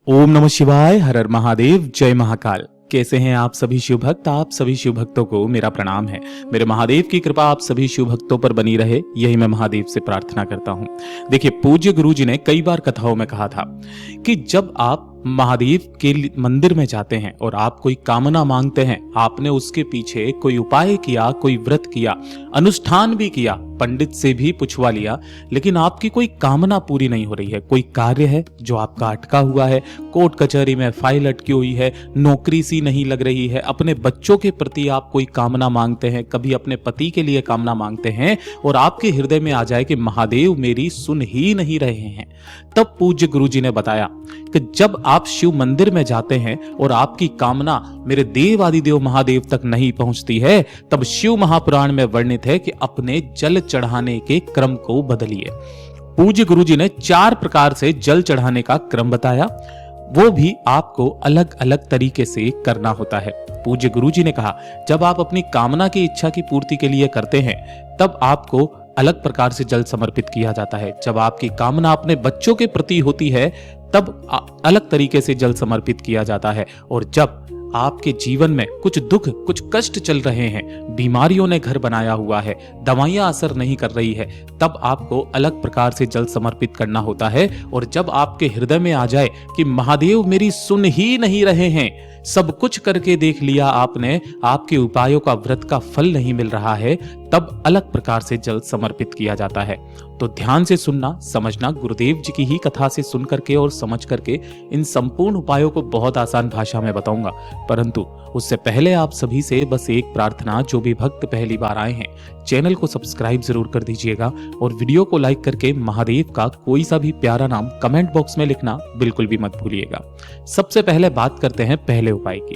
ओम नमः शिवाय। हर हर महादेव। जय महाकाल। कैसे हैं आप सभी शिव भक्त? आप सभी शिव भक्तों को मेरा प्रणाम है। मेरे महादेव की कृपा आप सभी शिव भक्तों पर बनी रहे, यही मैं महादेव से प्रार्थना करता हूं। देखिए, पूज्य गुरु जी ने कई बार कथाओं में कहा था कि जब आप महादेव के मंदिर में जाते हैं और आप कोई कामना मांगते हैं, आपने उसके पीछे कोई उपाय किया, कोई व्रत किया, अनुष्ठान भी किया, पंडित से भी पूछवा लिया, लेकिन आपकी कोई कामना पूरी नहीं हो रही है, कोई कार्य है जो आपका अटका हुआ है, कोर्ट कचहरी में फाइल अटकी हुई है, नौकरी सी नहीं लग रही है, अपने बच्चों के प्रति आप कोई कामना मांगते हैं, कभी अपने पति के लिए कामना मांगते हैं और आपके हृदय में आ जाए कि महादेव मेरी सुन ही नहीं रहे हैं, तब पूज्य गुरु जी ने बताया कि जब आप शिव मंदिर में जाते हैं और आपकी कामना मेरे देव आदिदेव महादेव तक नहीं पहुंचती है, तब शिव महापुराण में वर्णित है कि अपने जल चढ़ाने के क्रम को बदलिए। पूज्य गुरु जी ने 4 प्रकार से जल चढ़ाने का क्रम बताया, वो भी आपको अलग अलग तरीके से करना होता है। पूज्य गुरु जी ने कहा, जब आप अपनी कामना की इच्छा की पूर्ति के लिए करते हैं, तब आपको अलग प्रकार से जल समर्पित किया जाता है। जब आपकी कामना अपने बच्चों के प्रति होती है, तब अलग तरीके से जल समर्पित किया जाता है। और जब आपके जीवन में कुछ दुख, कुछ कष्ट चल रहे हैं, बीमारियों ने घर बनाया हुआ है, दवाइयां असर नहीं कर रही है, तब आपको अलग प्रकार से जल समर्पित करना होता है। और जब आपके हृदय में आ जाए कि महादेव मेरी सुन ही नहीं रहे हैं, सब कुछ करके देख लिया आपने, आपके उपायों का व्रत का फल नहीं मिल रहा है, तब अलग प्रकार से जल समर्पित किया जाता है। तो ध्यान से सुनना, समझना। गुरुदेव जी की ही कथा से सुन करके और समझ करके इन संपूर्ण उपायों को बहुत आसान भाषा में बताऊंगा, परंतु उससे पहले आप सभी से बस एक प्रार्थना, जो भी भक्त पहली बार आए हैं, चैनल को सब्सक्राइब जरूर कर दीजिएगा और वीडियो को लाइक करके महादेव का कोई सा भी प्यारा नाम कमेंट बॉक्स में लिखना बिल्कुल भी मत भूलिएगा। सबसे पहले बात करते हैं पहले उपाय की।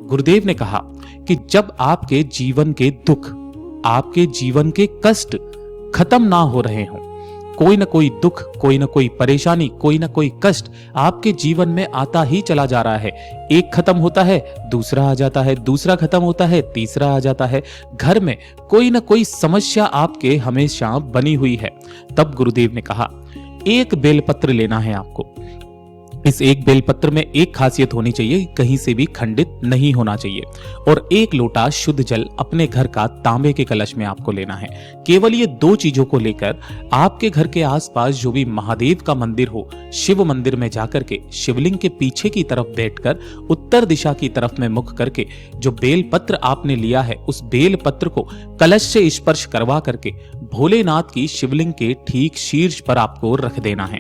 गुरुदेव ने कहा कि जब आपके जीवन के दुख, आपके जीवन के कष्ट खत्म ना हो रहे हों, कोई ना कोई दुख, कोई ना कोई परेशानी, कोई ना कोई कष्ट आपके जीवन में आता ही चला जा रहा है, एक खत्म होता है दूसरा आ जाता है, दूसरा खत्म होता है तीसरा आ जाता है, घर में कोई ना कोई समस्या आपके हमेशा बनी हुई है, तब गुरुदेव ने कहा एक बेलपत्र लेना है आपको। इस एक बेलपत्र में एक खासियत होनी चाहिए, कहीं से भी खंडित नहीं होना चाहिए, और 1 लोटा शुद्ध जल अपने घर का तांबे के कलश में आपको लेना है। केवल ये 2 चीजों को लेकर आपके घर के आसपास जो भी महादेव का मंदिर हो, शिव मंदिर में जाकर के शिवलिंग के पीछे की तरफ बैठकर उत्तर दिशा की तरफ में मुख करके जो बेलपत्र आपने लिया है, उस बेलपत्र को कलश से स्पर्श करवा करके भोलेनाथ की शिवलिंग के ठीक शीर्ष पर आपको रख देना है।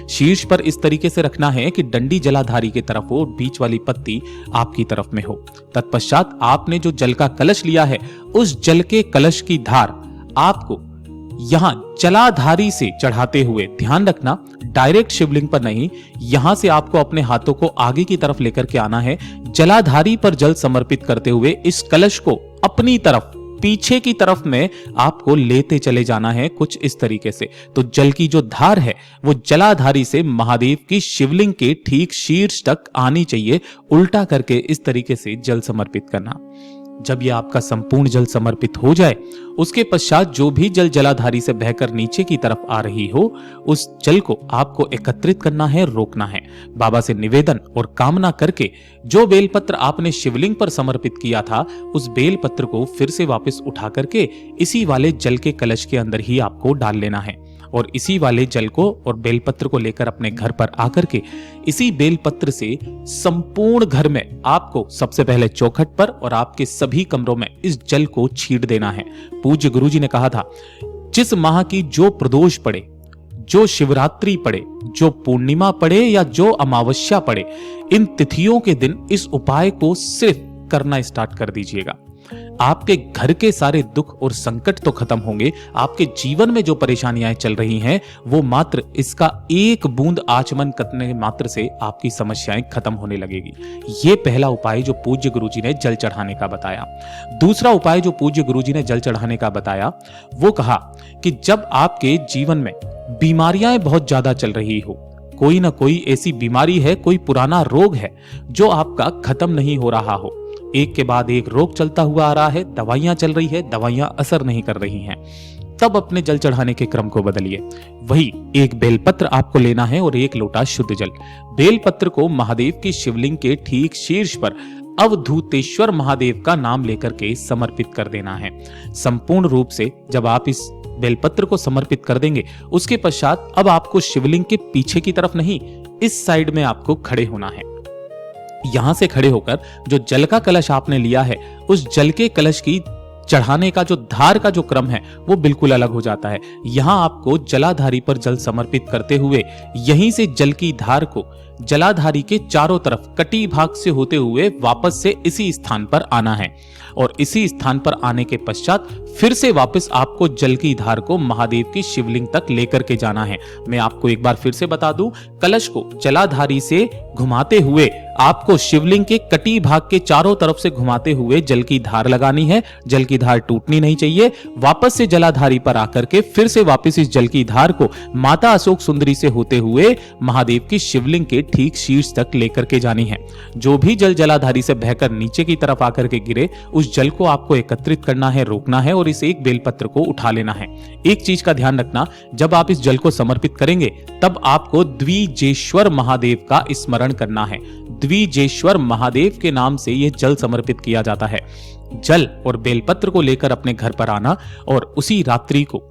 शीर्ष पर इस तरीके से रखना है कि डंडी जलाधारी की तरफ हो, बीच वाली पत्ती आपकी तरफ में हो। तत्पश्चात आपने जो जल का कलश लिया है, उस जल के कलश की धार आपको यहां जलाधारी से चढ़ाते हुए, ध्यान रखना डायरेक्ट शिवलिंग पर नहीं, यहां से आपको अपने हाथों को आगे की तरफ लेकर के आना है। जलाधारी पर जल समर्पित करते हुए इस कलश को अपनी तरफ पीछे की तरफ में आपको लेते चले जाना है, कुछ इस तरीके से। तो जल की जो धार है वो जलाधारी से महादेव की शिवलिंग के ठीक शीर्ष तक आनी चाहिए, उल्टा करके इस तरीके से जल समर्पित करना। जब यह आपका संपूर्ण जल समर्पित हो जाए, उसके पश्चात जो भी जल जलाधारी से बहकर नीचे की तरफ आ रही हो, उस जल को आपको एकत्रित करना है, रोकना है। बाबा से निवेदन और कामना करके जो बेलपत्र आपने शिवलिंग पर समर्पित किया था, उस बेलपत्र को फिर से वापस उठा करके इसी वाले जल के कलश के अंदर ही आपको डाल लेना है, और इसी वाले जल को और बेलपत्र को लेकर अपने घर पर आकर के इसी बेलपत्र से संपूर्ण घर में आपको सबसे पहले चौखट पर और आपके सभी कमरों में इस जल को छींट देना है। पूज्य गुरु जी ने कहा था, जिस माह की जो प्रदोष पड़े, जो शिवरात्रि पड़े, जो पूर्णिमा पड़े या जो अमावस्या पड़े, इन तिथियों के दिन इस उपाय को सिर्फ करना स्टार्ट कर दीजिएगा। आपके घर के सारे दुख और संकट तो खत्म होंगे, आपके जीवन में जो परेशानियां चल रही हैं, वो मात्र इसका एक बूंद आचमन करने मात्र से आपकी समस्याएं खत्म होने लगेगी। ये पहला उपाय जो पूज्य गुरुजी ने जल चढ़ाने का बताया। दूसरा उपाय जो पूज्य गुरुजी ने जल चढ़ाने का बताया, वो कहा कि जब आपके जीवन में बीमारियां बहुत ज्यादा चल रही हो, कोई ना कोई ऐसी बीमारी है, कोई पुराना रोग है जो आपका खत्म नहीं हो रहा हो, एक के बाद एक रोग चलता हुआ आ रहा है, दवाइयां चल रही है, दवाइयां असर नहीं कर रही हैं, तब अपने जल चढ़ाने के क्रम को बदलिए। वही एक बेलपत्र आपको लेना है और 1 लोटा शुद्ध जल। बेलपत्र को महादेव की शिवलिंग के ठीक शीर्ष पर अवधूतेश्वर महादेव का नाम लेकर के समर्पित कर देना है। संपूर्ण रूप से जब आप इस बेलपत्र को समर्पित कर देंगे, उसके पश्चात अब आपको शिवलिंग के पीछे की तरफ नहीं, इस साइड में आपको खड़े होना है। यहां से खड़े होकर जो जल का कलश आपने लिया है, उस जल के कलश की चढ़ाने का जो धार का जो क्रम है वो बिल्कुल अलग हो जाता है। यहां आपको जलाधारी पर जल समर्पित करते हुए यहीं से जल की धार को जलाधारी के चारों तरफ कटी भाग से होते हुए वापस से इसी स्थान पर आना है और इसी स्थान पर आने के पश्चात फिर से वापस आपको जल की धार को महादेव की शिवलिंग तक लेकर के जाना है। मैं आपको एक बार फिर से बता दूं, कलश को जलाधारी से घुमाते हुए आपको शिवलिंग के कटी भाग के चारों तरफ से घुमाते हुए जल की धार लगानी है। जल की धार टूटनी नहीं चाहिए। वापस से जलाधारी पर आकर के फिर से वापस इस जल की धार को माता अशोक सुंदरी से होते हुए महादेव की शिवलिंग के ठीक शीर्ष तक लेकर के जानी है। जो भी जल जलाधारी से बहकर नीचे की तरफ आकर के गिरे, उस जल को आपको एकत्रित करना है, रोकना है और इस एक बेलपत्र को उठा लेना है। एक चीज का ध्यान रखना, जब आप इस जल को समर्पित करेंगे तब आपको द्विजेश्वर महादेव का स्मरण करना है। द्विजेश्वर महादेव के नाम से यह जल समर्पित किया जाता है। जल और बेलपत्र को लेकर अपने घर पर आना और उसी रात्रि को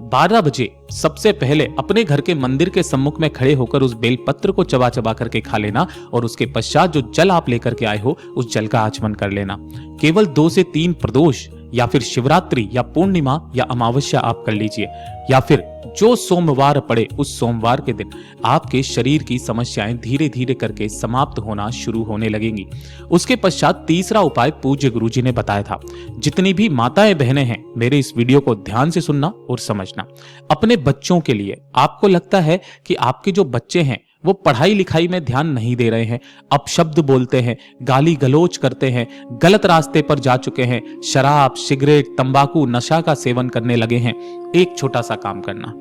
12 बजे सबसे पहले अपने घर के मंदिर के सम्मुख में खड़े होकर उस बेलपत्र को चबा चबा करके खा लेना और उसके पश्चात जो जल आप लेकर के आए हो उस जल का आचमन कर लेना। केवल 2 से 3 प्रदोष या फिर शिवरात्रि या पूर्णिमा या अमावस्या आप कर लीजिए, या फिर जो सोमवार पड़े उस सोमवार के दिन आपके शरीर की समस्याएं धीरे धीरे करके समाप्त होना शुरू होने लगेंगी। उसके पश्चात तीसरा उपाय पूज्य गुरुजी ने बताया था। जितनी भी माताएं बहनें हैं, मेरे इस वीडियो को ध्यान से सुनना और समझना। अपने बच्चों के लिए आपको लगता है कि आपके जो बच्चे हैं वो पढ़ाई लिखाई में ध्यान नहीं दे रहे हैं, अपशब्द बोलते हैं, गाली गलौज करते हैं, गलत रास्ते पर जा चुके हैं, शराब, सिगरेट, तंबाकू, नशा का सेवन करने लगे हैं। एक छोटा सा काम करना,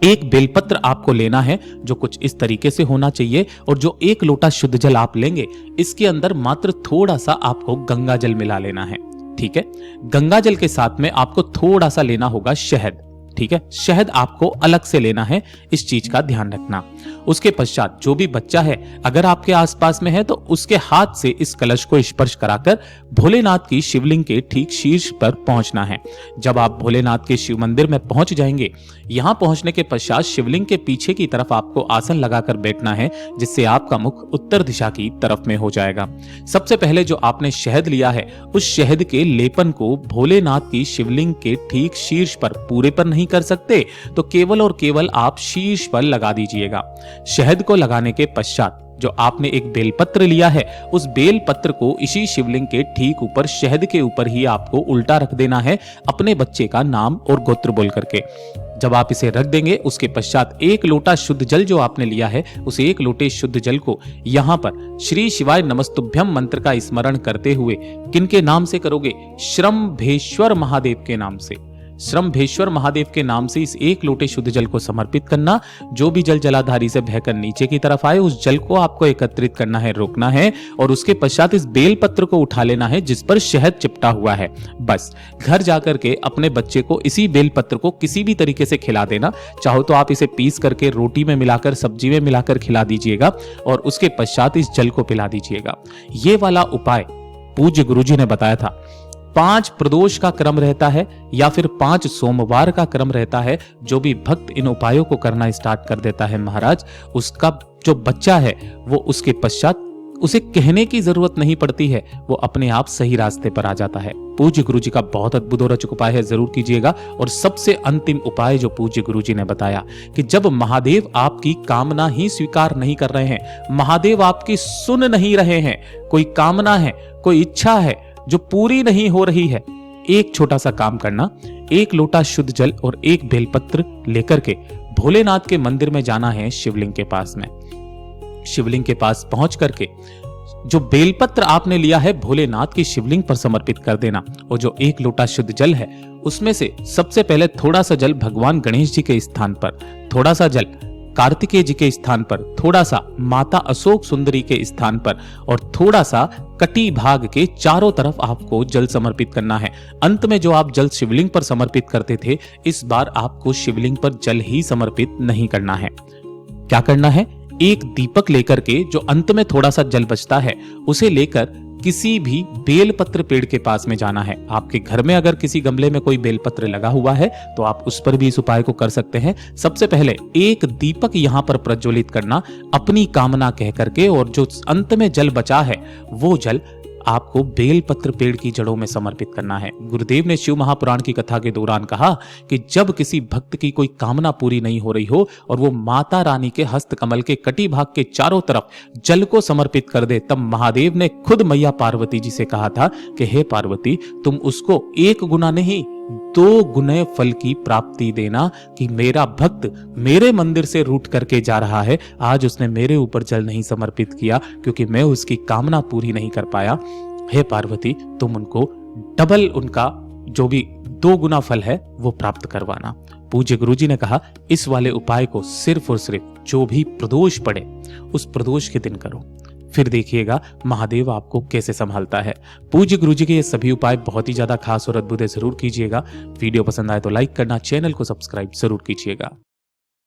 एक बेलपत्र आपको लेना है जो कुछ इस तरीके से होना चाहिए और जो 1 लोटा शुद्ध जल आप लेंगे, इसके अंदर मात्र थोड़ा सा आपको गंगा जल मिला लेना है। ठीक है, गंगा जल के साथ में आपको थोड़ा सा लेना होगा शहद। ठीक है, शहद आपको अलग से लेना है, इस चीज का ध्यान रखना। उसके पश्चात जो भी बच्चा है अगर आपके आसपास में है तो उसके हाथ से इस कलश को स्पर्श कराकर भोलेनाथ की शिवलिंग के ठीक शीर्ष पर पहुंचना है। जब आप भोलेनाथ के शिव मंदिर में पहुंच जाएंगे, यहां पहुंचने के पश्चात शिवलिंग के पीछे की तरफ आपको आसन लगाकर बैठना है, जिससे आपका मुख उत्तर दिशा की तरफ में हो जाएगा। सबसे पहले जो आपने शहद लिया है, उस शहद के लेपन को भोलेनाथ की शिवलिंग के ठीक शीर्ष पर, पूरे पर नहीं कर सकते तो केवल और केवल आप शीर्ष पर लगा दीजिएगा। शहद को लगाने के पश्चात जो आपने एक बेलपत्र लिया है, उस बेलपत्र को इसी शिवलिंग के ठीक ऊपर, शहद के ऊपर ही आपको उल्टा रख देना है, अपने बच्चे का नाम और गोत्र बोल करके। जब आप इसे रख देंगे, उसके पश्चात 1 लोटा शुद्ध जल जो आपने लिया है, उस 1 लोटे शुद्ध जल को यहां पर श्री शिवाय नमस्तुभ्यम मंत्र का स्मरण करते हुए, किनके नाम से करोगे? श्रम्भेश्वर महादेव के नाम से। श्रम्भेश्वर महादेव के नाम से इस 1 लोटे शुद्ध जल को समर्पित करना। जो भी जल जलाधारी से बहकर नीचे की तरफ आए, उस जल को आपको एकत्रित करना है, रोकना है और उसके पश्चात इस बेलपत्र को उठा लेना है जिस पर शहद चिपटा हुआ है। बस घर जाकर के अपने बच्चे को इसी बेलपत्र को किसी भी तरीके से खिला देना। चाहो तो आप इसे पीस करके रोटी में मिलाकर, सब्जी में मिलाकर खिला दीजिएगा और उसके पश्चात इस जल को पिला दीजिएगा। ये वाला उपाय पूज्य गुरुजी ने बताया था। 5 प्रदोष का क्रम रहता है या फिर 5 सोमवार का क्रम रहता है। जो भी भक्त इन उपायों को करना स्टार्ट कर देता है महाराज, उसका जो बच्चा है वो उसके पश्चात उसे कहने की जरूरत नहीं पड़ती है, वो अपने आप सही रास्ते पर आ जाता है। पूज्य गुरुजी का बहुत अद्भुत और रोचक उपाय है, जरूर कीजिएगा। और सबसे अंतिम उपाय जो पूज्य गुरुजी ने बताया कि जब महादेव आपकी कामना ही स्वीकार नहीं कर रहे हैं, महादेव आपकी सुन नहीं रहे हैं, कोई कामना है, कोई इच्छा है जो पूरी नहीं हो रही है, एक छोटा सा काम करना, 1 लोटा शुद्ध जल और 1 बेलपत्र लेकर के भोलेनाथ के मंदिर में जाना है। शिवलिंग के पास में, शिवलिंग के पास पहुंच करके जो बेलपत्र आपने लिया है भोलेनाथ की शिवलिंग पर समर्पित कर देना और जो 1 लोटा शुद्ध जल है उसमें से सबसे पहले थोड़ा सा जल भगवान गणेश जी के स्थान पर, थोड़ा सा जल कार्तिकेय जी के स्थान पर, थोड़ा सा माता अशोक सुंदरी के स्थान पर और थोड़ा सा कटी भाग के चारों तरफ आपको जल समर्पित करना है। अंत में जो आप जल शिवलिंग पर समर्पित करते थे, इस बार आपको शिवलिंग पर जल ही समर्पित नहीं करना है। क्या करना है? एक दीपक लेकर के, जो अंत में थोड़ा सा जल बचता है, उसे लेकर किसी भी बेलपत्र पेड़ के पास में जाना है। आपके घर में अगर किसी गमले में कोई बेलपत्र लगा हुआ है तो आप उस पर भी इस उपाय को कर सकते हैं। सबसे पहले एक दीपक यहां पर प्रज्वलित करना, अपनी कामना कह करके, और जो अंत में जल बचा है वो जल आपको बेलपत्र पेड़ की जड़ों में समर्पित करना है। गुरुदेव ने शिव महापुराण की कथा के दौरान कहा कि जब किसी भक्त की कोई कामना पूरी नहीं हो रही हो और वो माता रानी के हस्त कमल के कटी भाग के चारों तरफ जल को समर्पित कर दे, तब महादेव ने खुद मैया पार्वती जी से कहा था कि हे पार्वती, तुम उसको 1 गुना नहीं 2 गुने फल की प्राप्ति देना कि मेरा भक्त मेरे मंदिर से रूठ करके जा रहा है, आज उसने मेरे ऊपर जल नहीं समर्पित किया क्योंकि मैं उसकी कामना पूरी नहीं कर पाया। हे पार्वती, तुम उनको डबल, उनका जो भी 2 गुना फल है वो प्राप्त करवाना। पूज्य गुरुजी ने कहा इस वाले उपाय को सिर्फ और सिर्फ जो भी प्रदोष पड़े उस प्रदोष के दिन करो, फिर देखिएगा महादेव आपको कैसे संभालता है। पूज्य गुरुजी के ये सभी उपाय बहुत ही ज्यादा खास और अद्भुत है, जरूर कीजिएगा। वीडियो पसंद आए तो लाइक करना, चैनल को सब्सक्राइब जरूर कीजिएगा।